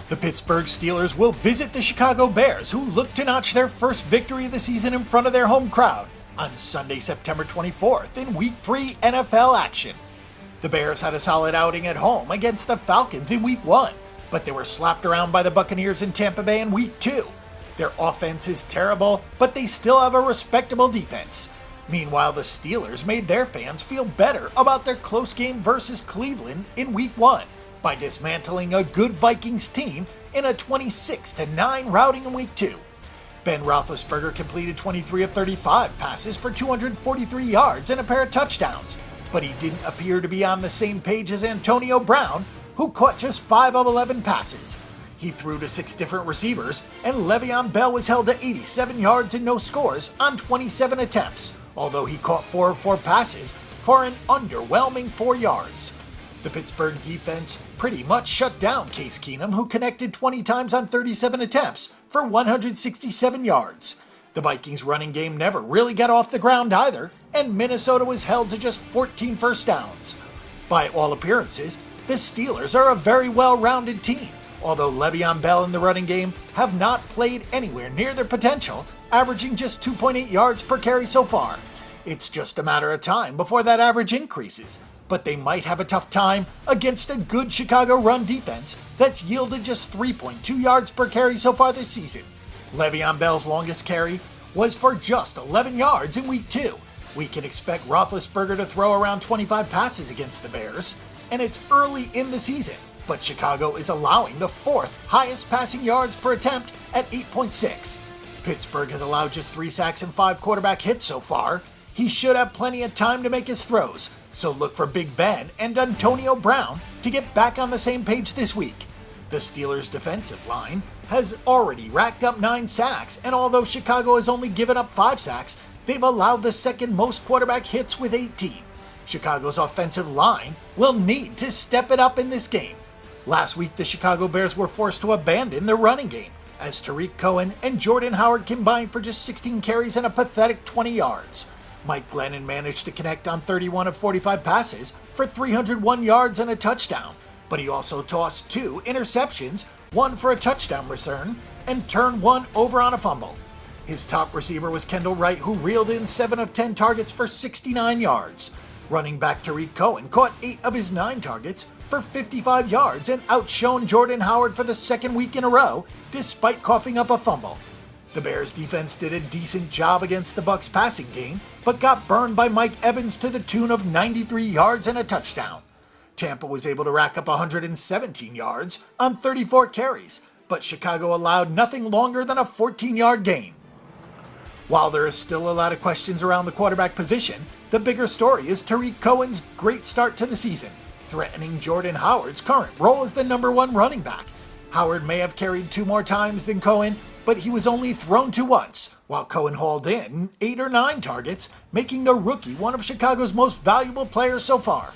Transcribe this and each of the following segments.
The Pittsburgh Steelers will visit the Chicago Bears, who look to notch their first victory of the season in front of their home crowd on Sunday, September 24th in Week 3 NFL action. The Bears had a solid outing at home against the Falcons in Week 1, but they were slapped around by the Bucaneers in Tampa Bay in Week 2. Their offense is terrible, but they still have a respectable defense. Meanwhile, the Steelers made their fans feel better about their close game versus Cleveland in Week 1 by dismantling a good Vikings team in a 26-9 routing in Week 2. Ben Roethlisberger completed 23 of 35 passes for 243 yards and a pair of touchdowns, but he didn't appear to be on the same page as Antonio Brown, who caught just 5 of 11 passes. He threw to 6 different receivers, and Le'Veon Bell was held to 87 yards and no scores on 27 attempts, although he caught 4 of 4 passes for an underwhelming 4 yards. The Pittsburgh defense pretty much shut down Case Keenum, who connected 20 times on 37 attempts for 167 yards. The Vikings' running game never really got off the ground either, and Minnesota was held to just 14 first downs. By all appearances, the Steelers are a very well-rounded team, although Le'Veon Bell and the running game have not played anywhere near their potential, averaging just 2.8 yards per carry so far. It's just a matter of time before that average increases, but they might have a tough time against a good Chicago run defense that's yielded just 3.2 yards per carry so far this season. Le'Veon Bell's longest carry was for just 11 yards in Week 2. We can expect Roethlisberger to throw around 25 passes against the Bears, and it's early in the season, but Chicago is allowing the 4th highest passing yards per attempt at 8.6. Pittsburgh has allowed just 3 sacks and 5 quarterback hits so far. He should have plenty of time to make his throws, so look for Big Ben and Antonio Brown to get back on the same page this week. The Steelers' defensive line has already racked up 9 sacks, and although Chicago has only given up 5 sacks, they've allowed the second most quarterback hits with 18. Chicago's offensive line will need to step it up in this game. Last week, the Chicago Bears were forced to abandon their running game, as Tarik Cohen and Jordan Howard combined for just 16 carries and a pathetic 20 yards. Mike Glennon managed to connect on 31 of 45 passes for 301 yards and a touchdown, but he also tossed 2 interceptions, 1 for a touchdown return, and turned 1 over on a fumble. His top receiver was Kendall Wright, who reeled in 7 of 10 targets for 69 yards. Running back Tarik Cohen caught 8 of his 9 targets for 55 yards and outshone Jordan Howard for the second week in a row, despite coughing up a fumble. The Bears defense did a decent job against the Bucs passing game, but got burned by Mike Evans to the tune of 93 yards and a touchdown. Tampa was able to rack up 117 yards on 34 carries, but Chicago allowed nothing longer than a 14-yard gain. While there is still a lot of questions around the quarterback position, the bigger story is Tarik Cohen's great start to the season, threatening Jordan Howard's current role as the number 1 running back. Howard may have carried 2 more times than Cohen, but he was only thrown to once, while Cohen hauled in 8 or 9 targets, making the rookie one of Chicago's most valuable players so far.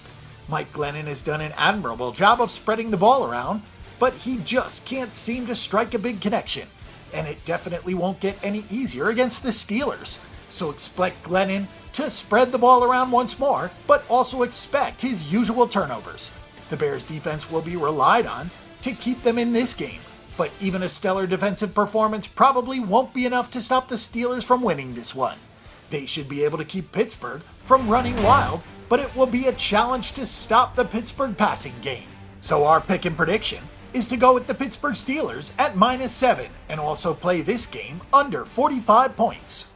Mike Glennon has done an admirable job of spreading the ball around, but he just can't seem to strike a big connection, and it definitely won't get any easier against the Steelers. So expect Glennon to spread the ball around once more, but also expect his usual turnovers. The Bears' defense will be relied on to keep them in this game, but even a stellar defensive performance probably won't be enough to stop the Steelers from winning this one. They should be able to keep Pittsburgh from running wild, but it will be a challenge to stop the Pittsburgh passing game. So our pick and prediction is to go with the Pittsburgh Steelers at -7 and also play this game under 45 points.